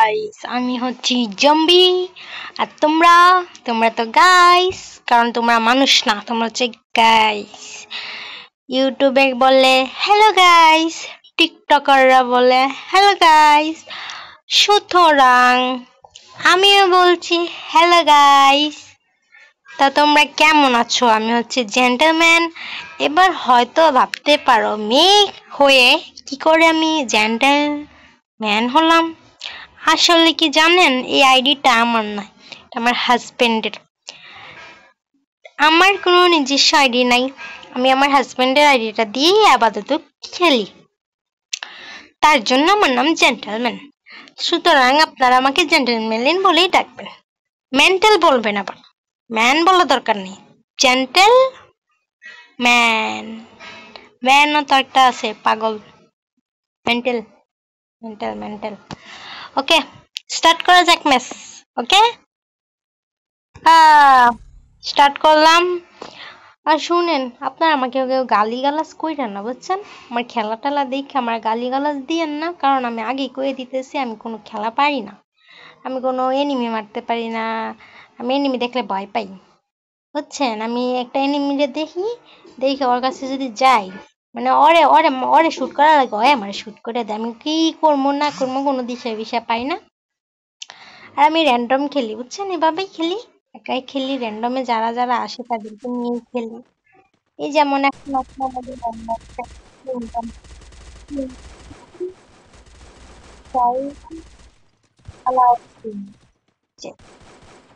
Guys আমি হচ্ছি zombie আর তোমরা তোমরা তো গাইস কারণ তোমরা মানুষ না তোমরা হচ্ছে গাইস ইউটিউবে বলে হ্যালো গাইস টিকটকাররা বলে হ্যালো গাইস সুতরাং আমিও বলছি হ্যালো গাইস তা তোমরা কেমন আছো আমি হচ্ছে জেন্টলম্যান এবার হয়তো ভাবতে পারো মেয়ে হয়ে কি করে আমি জেন্টলম্যান হলাম আসলে কি জানেন এই আইডিটা আমার না এটা আমার হাজবেন্ডের আমার কোনো নিজস্ব আইডি নাই আমি আমার হাজবেন্ডের আইডিটা দিয়ে আপাতত খেলি তার জন্য আমার নাম জেন্টলম্যান সুতরাং আপনারা আমাকে জেন্টলম্যান বলেই ডাকবেন মেন্টাল বলবেন আবার ম্যান বলা দরকার নেই জেন্টল ম্যান ম্যানও তো একটা আছে পাগল mental mental mental okay start করা যাক ম্যাচ ওকে স্টার্ট করলাম আর শুনেন আপনারা আমাকে কেউ গালিগালাজ কইরেন না বুঝছেন আমার খেলা টেলা দেখে আমার গালিগালাজ দিয়েন না কারণ আমি আগেই কয়ে দিতেছি আমি কোনো খেলা পারি না আমি কোনো এনিমি মারতে পারি না আমি এনিমি দেখলে ভয় পাই বুঝছেন আমি একটা এনিমিরে দেখি দেখে ওর কাছে যদি যাই মানে ওরে ওরে ওরে শুট করার লাগে ওরে আমার শুট করে দেয় আমি কি করবো না করবো কোনো দিশা পাই না আর আমি র্যান্ডম খেলি বুঝছেন এভাবেই খেলি একাই খেলি র্যান্ডমে যারা যারা আসে তাদেরকে নিয়ে খেলি এই যেমন এখন আমাদের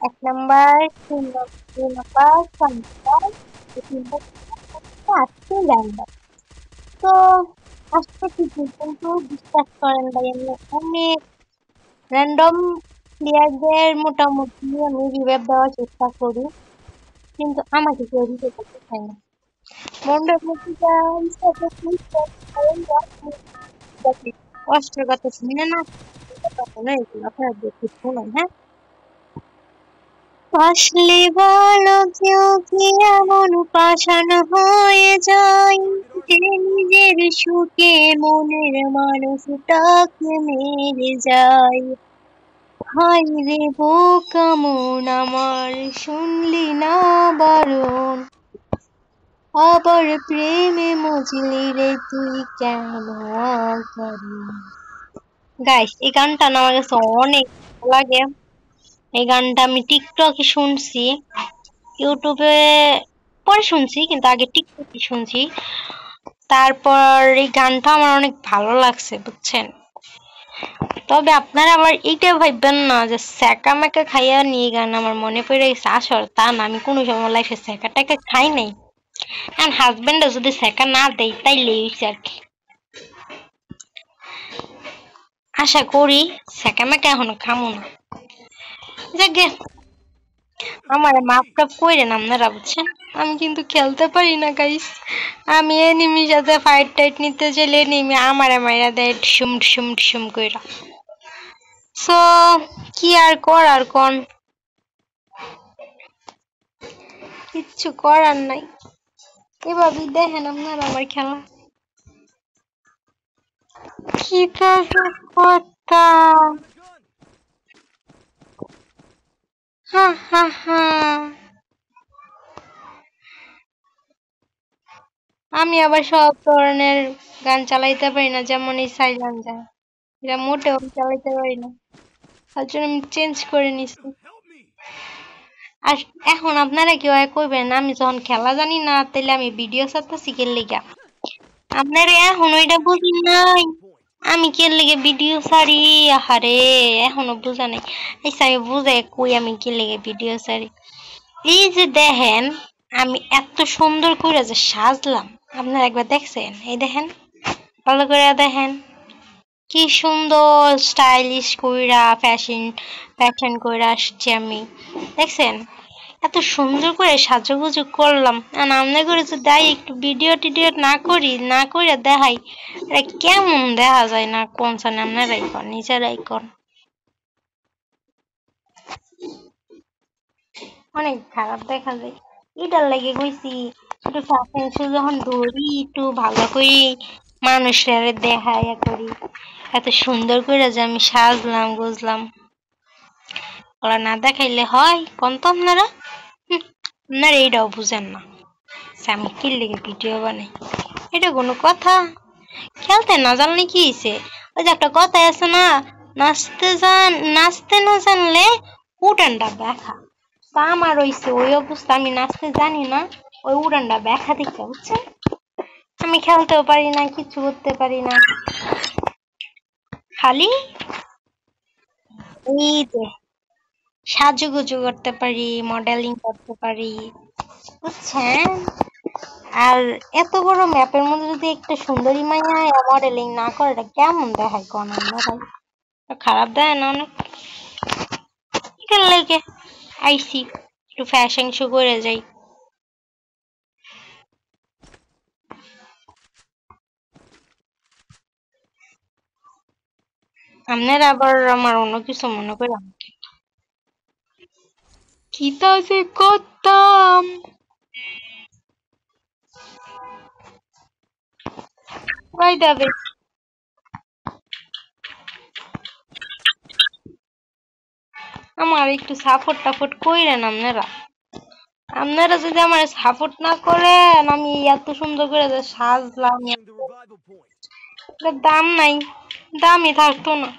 এক নাম্বার তিন নাম্বার র্যান্ডম তো আজকে কিছু কিন্তু বিশ্বাস করেন ভাই আমি অনেক র্যান্ডম প্লেয়ারদের মোটামুটি আমি রিভাইভ দেওয়ার চেষ্টা করি কিন্তু আমাকে কেউ দিতে করতে চায় না মন্ডল কষ্টের কথা শুনে না হ্যাঁ আসলে বলো কেউ কি এমন পাষাণ হয়ে যায় যে নিজের সুখে মনের মানুষটাকে মেরে যায় হাই রে বোকা মন আমার শুনলি না বারণ আবার প্রেমে মজলি রে তুই কেন গাইস এই গানটা না আমার কাছে অনেক ভালো লাগে এই গানটা আমি টিকটকে শুনছি ইউটিউবে পরে শুনছি কিন্তু আগে টিকটকে শুনছি তারপর এই গানটা আমার অনেক ভালো লাগছে বুঝছেন তবে আপনারা আবার এইটা ভাববেন না যে স্যাকা ম্যাকা খাইয়া নিয়ে গান আমার মনে পড়ে গেছে আসল তা না আমি কোনো সময় লাইফে স্যাকাটাকে খাই নাই এখন হাজবেন্ডও যদি স্যাকা না দেয় তাইলে হইছে আর কি আশা করি স্যাকা ম্যাকা এখনো খামো না যাকে আমার মাপ টাপ কইরেন আপনারা বুঝছেন আমি কিন্তু খেলতে পারি না গাইস আমি এনিমির সাথে ফাইট টাইট নিতে চলে এনিমি আমারে মাইরা দেয় শুম কইরা সো কি আর করার কোন কিচ্ছু করার নাই এভাবেই দেখেন আপনারা আমার খেলা কি কথা আমি আবার সব ধরনের গান চালাইতে পারি না যেমন এই সাইলেন্ট গান এটা মোটেও চালাইতে পারি না তার জন্য আমি চেঞ্জ করে নিছি আর এখন আপনারা কি হয় কইবেন আমি যখন খেলা জানি না তাহলে আমি ভিডিও ছাড়তেছি কে লিগা আপনারা এখন ওইটা বুঝেন নাই আমি কে লিগে ভিডিও ছাড়ি আহারে এখনো বুঝা নাই এই আমি বুঝাই কই আমি কে লিগে ভিডিও ছাড়ি এই যে দেখেন আমি এত সুন্দর করে যে সাজলাম আপনারা একবার দেখছেন এই দেখেন ভালো করে দেখেন কি সুন্দর স্টাইলিশ কইরা ফ্যাশন কইরা আসছি আমি দেখছেন এত সুন্দর করে সাজুগুজু করলাম আর আমরা করে যদি একটু ভিডিও টিডিও না করে দেখাই কেমন দেখা যায় না কোন সামনে আপনারাই কর নিজেরাই কর অনেক খারাপ দেখা যায় এটার লাগে কইছি একটু ফ্যাশন শো যখন ধরি একটু ভালো করে মানুষের দেখাইয়া করি এত সুন্দর করে যে আমি সাজলাম গুজলাম ওরা না দেখাইলে হয় কোন তো আপনারা আপনারা এইটাও বুঝেন না আমি কি লেগে ভিডিও বানাই এটা কোনো কথা খেলতে না জানলে কি হয়েছে ওই যে একটা কথা আছে না নাচতে না জানলে উড়ানটা দেখা তা আমার হইছে ওই অবস্থা আমি নাচতে জানি না ওই উড়ানটা দেখা দেখতে বুঝছেন আমি খেলতেও পারি না কিছু করতে পারি না খালি এই যে সাজুগুজু করতে পারি মডেলিং করতে পারি বুঝছেন আর এত বড় ম্যাপের মধ্যে যদি একটা সুন্দরী মাইয়া মডেলিং না করে এটা কেমন দেখায় কোন খারাপ দেয় না অনেক এটার লাগে আইসি একটু ফ্যাশন শো করে যাই আপনারা আবার আমার অন্য কিছু মনে করে কি তা যে করতাম কই যাবে আমার একটু সাপোর্ট টাপোর্ট কইরেন আপনারা যদি আমার সাপোর্ট না করেন আমি এত সুন্দর করে যে সাজলাম দাম নাই দামই থাকতো না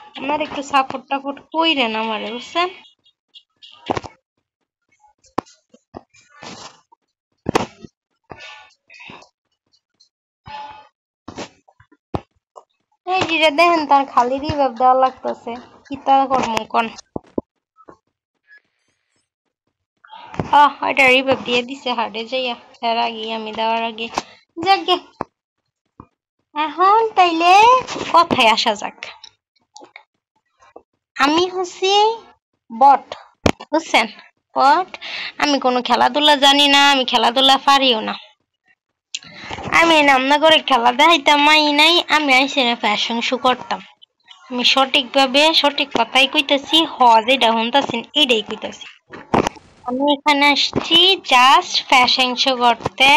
আপনারা একটু সাপোর্ট টাপোর্ট কইরেন আমারে বুঝছেন এই যে দেখেন তার খালি রিভাইভ দেওয়া লাগতেছে কি তা করবো কোন ওইটা রিভাইভ দিয়ে দিছে হার্ডে যাইয়া এর আগে আমি দেওয়ার আগে যাকে এখন তাইলে কথায় আসা যাক আমি হচ্ছি বট বুঝছেন বট আমি কোনো খেলাধুলা জানি না আমি খেলাধুলা পারিও না আমি নামনা করে খেলা দেখাইতাম নাই আমি আইসি না ফ্যাশন শো করতাম আমি সঠিকভাবে সঠিক কথাই কইতাছি যেটা শুনতাছেন এটাই কইতাছি আমি এখানে আসছি জাস্ট ফ্যাশন শো করতে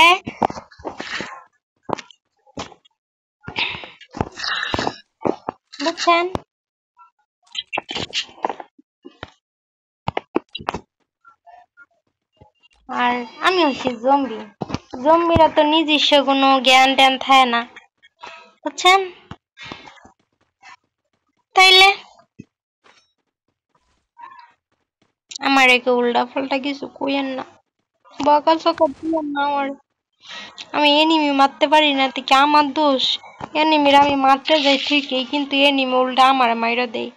বুঝছেন আর আমি হচ্ছি জম্বি জম্বিরা তো নিজস্ব কোনো জ্ঞান ট্যান থাকে না বুঝছেন তাইলে আমার একে উল্টা পাল্টা কিছু কইেন না বকা চকা দিয়েন না আমার আমি এনিমি মারতে পারি না তো কি আমার দোষ এনিমির আমি মারতে যাই ঠিকই কিন্তু এনিমি উল্টা আমার মাইরা দেয়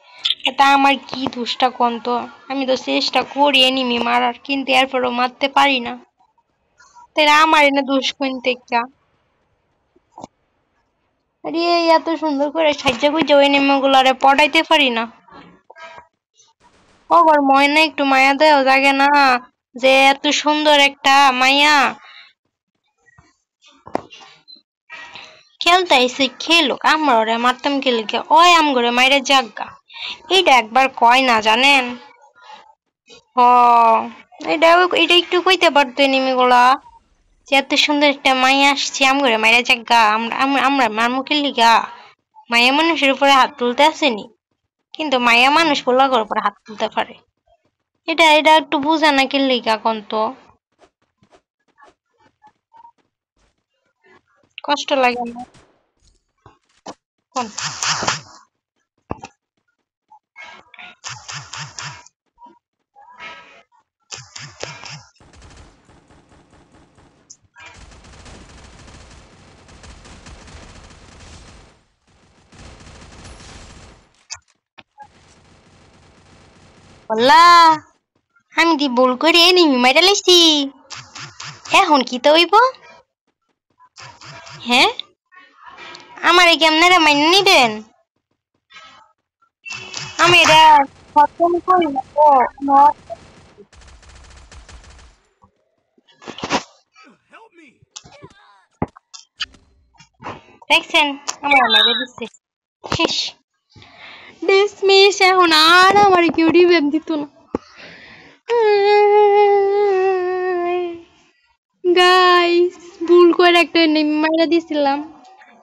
এটা আমার কি দোষটা কোন তো আমি তো চেষ্টা করি এনিমি মারার কিন্তু এরপরও মারতে পারি না তাহলে আমার এনে দোষ কোন থেকে আরে এত সুন্দর করে সাহায্য করে ওই এনিমিগুলারে পড়াইতে পারি না ওর ময়না একটু মায়া দেও জাগে না যে এত সুন্দর একটা মাইয়া খেলতে আইসে খেলুক আমরা ওরে মারতাম খেলকে ওই আম করে মাইরে জাগা এইটা একবার কয় না জানেন ও এটা একটু কইতে পারতো এনিমিগুলা যে এত সুন্দর একটা মাইয়া আসছে আম করে মাইরে জাগা আমরা মারমু খেলিগা মায়া মানুষের উপরে হাত তুলতে আসেনি কিন্তু মায়া মানুষ পোলাগর উপরে হাত তুলতে পারে এটা একটু বুঝা না খেলিগা কোন তো কষ্ট লাগে না কোন বললা আমি দি ভুল করে এনিমি মাইরা লাইছি এখন কি তো হইব হ্যাঁ আমার এই আপনারা মাইনে নিবেন আমি এটা খতম করি না দেখছেন আমার মেরে দিচ্ছে শেষ ডিসমিস এখন আর আমার কেউ রিভেম দিত না গাইস ভুল করে একটা নেম মাইরা দিছিলাম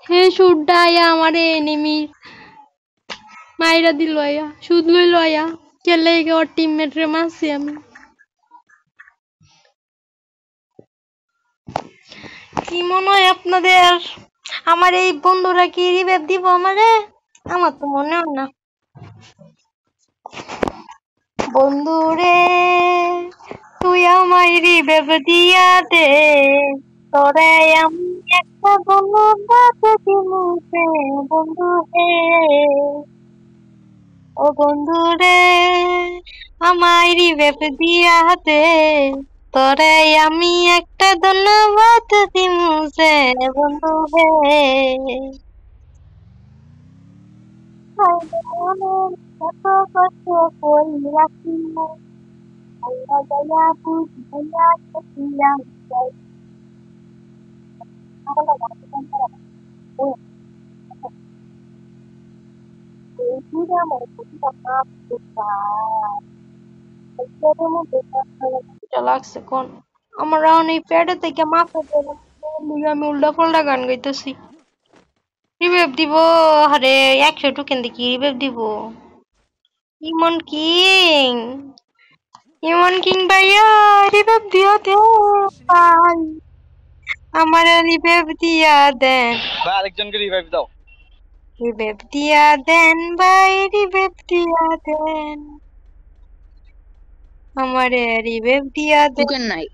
হে শুডটা আয়া আমারে এনিমি মাইরা দিল আয়া শুধ লইল আয়া খেলে ওর টিমমেট রে মারছি আমি কি মনে হয় আপনাদের আমার এই বন্ধুরা কি রিভাইভ দিব আমারে আমার তো মনে হয় না বন্ধুরে তুই আমায় রিভাইভ দিয়া দে তোরে আমি একটা ধন্যবাদ দিমুতে বন্ধু হে ও বন্ধু রে আমায় রিভাইভ দিয়া দে তোরে আমি একটা ধন্যবাদ দিমুতে বন্ধু হে কত কষ্ট কই রাখি আল্লাহ দয়া বুঝাইয়া দেখিলাম লাগছে কোন আমার রাউন্ড এই প্যাডে থেকে মাথা আমি উল্টা পাল্টা গান গাইতেছি রিভাইভ দিব আরে 100 টোকেন দেখি রিভাইভ দিব ইমন কিং ভাইয়া রিভাইভ দিয়া দে ভাই আমার রিভাইভ দিয়া দেন ভাই আরেকজনকে রিভাইভ দাও রিভাইভ দিয়া দেন ভাই রিভাইভ দিয়া দেন আমারে রিভাইভ দিয়া দেন টোকেন নাই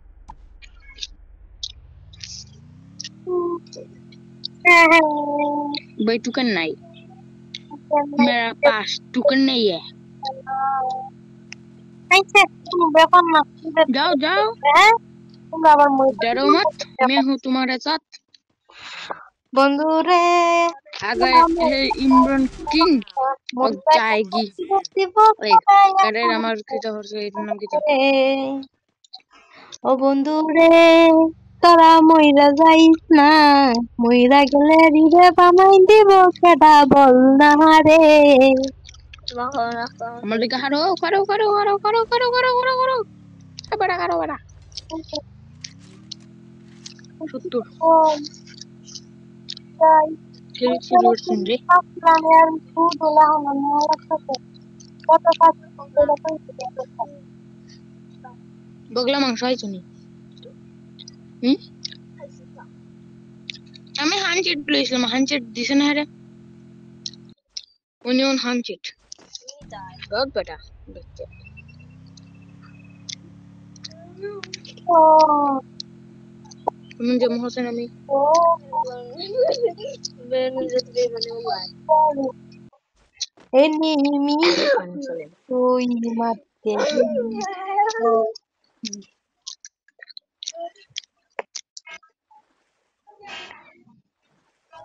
भाई टोकन नहीं मेरा पास टोकन नहीं है ব্যাপার না जाओ जाओ डरो मत मैं हूँ तुम्हारे साथ বন্ধুরে अगर है इमरान किंग और जाएगी अरे আমার কিছু হচ্ছে এর নাম কি ও বন্ধুরে তোরা মইরা যাইস না মইরা গেলে রিরে বানাই দিব কেডা বল না রে আমার দিকে হারো করো করো করো করো করো করো করো করো বড়া করো বড়া 70 ঠিক আছে রে আপনার ফুডলা আমার কত কাজ করে বগলা মাংস আইছো নি আমি হানচেট প্লেছিলাম হানচেট দিছে না রে অনিয়ন হানচেট বহুত বেটা দেখতে তুমি যে মোহসেন আমি এনিমি তুই মারতে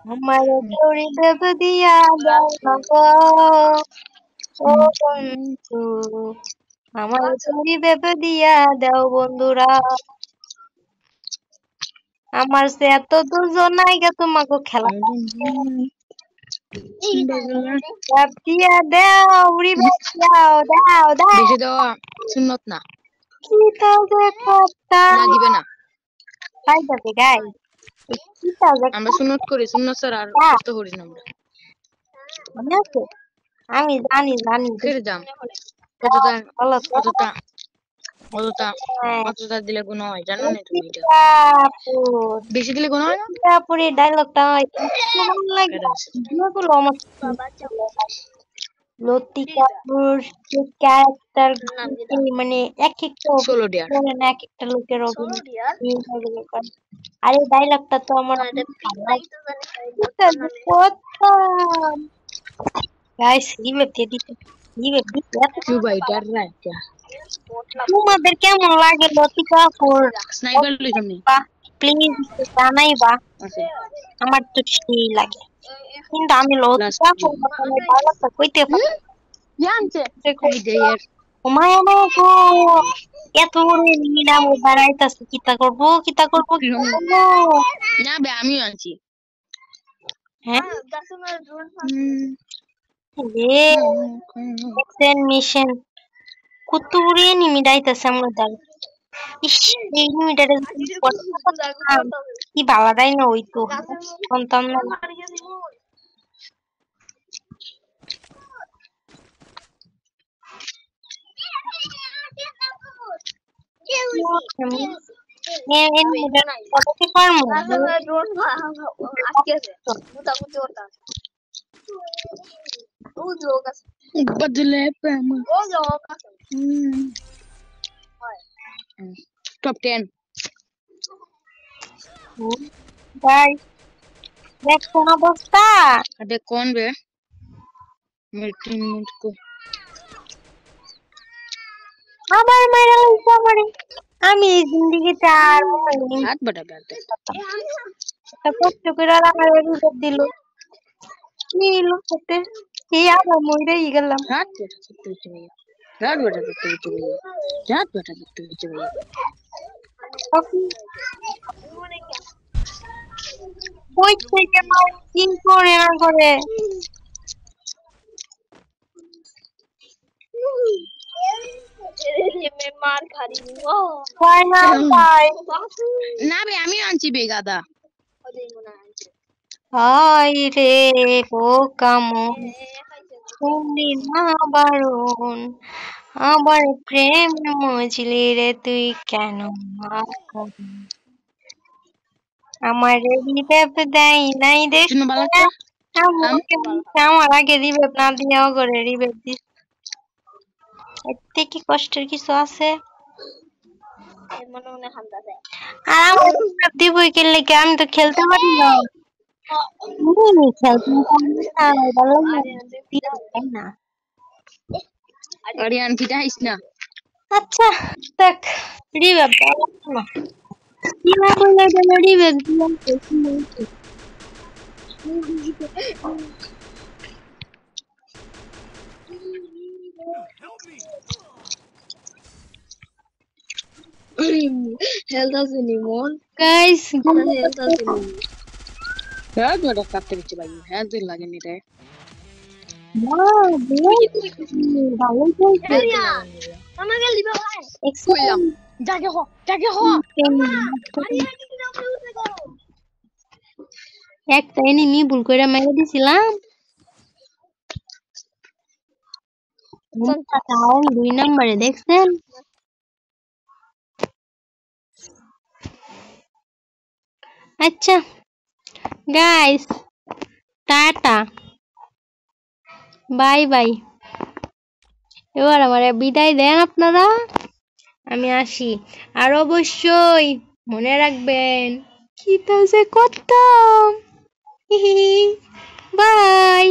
আমার তোরি দেব দিয়া দাও না গো ও বন্ধু আমার তোরি দেব দিয়া দাও বন্ধুরা আমার সে এত দুজন আইগা তোমাকে খেলা দিয়া দাও রিভাইভ দাও দাও দাও বেশি দেওয়া সুন্নত না কি তাও যে কথা না দিবে না তাই যাবে গাই কি তাও যে আমরা সুন্নত করি সুন্নত স্যার আর কষ্ট করি না আমরা মনে আছে আমি জানি জানি ফিরে যাম কতটা কতটা কতটা কতটা দিলে গুণ হয় জানো না তুমি এটা বেশি দিলে গুণ হয় না তারপরে ডায়লগটা কেমন লাগে এগুলো আমার লতিকাপুর যে ক্যারেক্টার মানে এক একটা অভিনয় না এক একটা লোকের অভিনয় আরে ডায়লগটা তো আমার গাইস রিভাইভ দিয়ে দিতে রিভাইভ দিতে क्यों भाई डर रहा है क्या তোমাদের কেমন লাগে লতিকাপুর स्नाइपर ले तुमने প্লিজ জানাইবা আমার তো সেই লাগে কিন্তু আমি লতিকাপুর ডায়লগটা কইতে পারি জানছে কই দেয়ার ওমায় আমার গো এত বড় নিনা মোবাইলটাছে কিতা করব না বে আমিও আছি হ্যাঁ মিশন কুতুরে নিমি দাইতাছে আমরা দাল এই মিটারে কি বালা দেয় না ওই তো শুনতাম না Top 10. দেখছেন অবস্থা अबे कौन बे मेरे मिनट को আমার মাইরা লইছে আমারে আমি এই জিন্দেগিতে আর हाथ बटा बैठे কষ্ট করে আমার রিপোর্ট দিল কি লোকতে কি আবার মইরাই গেলাম हाथ बटा सकते हो भैया हाथ बटा सकते हो भैया हाथ बटा सकते हो भैया কই থেকে কি করে না করে मार खा रही हूँ কয় না ভাই ना बे আমি আনছি বে গাদা হাই রে বোকামো শুনলি না বারণ আবার প্রেম মজলি রে তুই কেন আমার রিভেপ দেয় নাই দেখ শুনো বালাটা আমার আগে রিভেপ না দিয়েও করে রিভেপ দিস এতে কি কষ্টের কিছু আছে আর আমার দিবই খেললে কি আমি তো খেলতে পারি না আরিয়ান কি যাইস না আচ্ছা দেখ রিভেপ না কি না করলে রিভেপ দিলাম Health as anyone. Guys Health as anyone. হ্যাঁ বড় কাটতে দিচ্ছি ভাই হ্যাঁ তুই লাগেনি রে ভালো চলছে আমাকে লিবা ভাই কইলাম জাগে হ একটা এনিমি ভুল করে মেরে দিছিলাম টাউন 2 নম্বরে দেখছেন আচ্ছা গাইস টাটা বাই বাই এবার আমার বিদায় দেন আপনারা আমি আসি আর অবশ্যই মনে রাখবেন কি তা যে করতাম বাই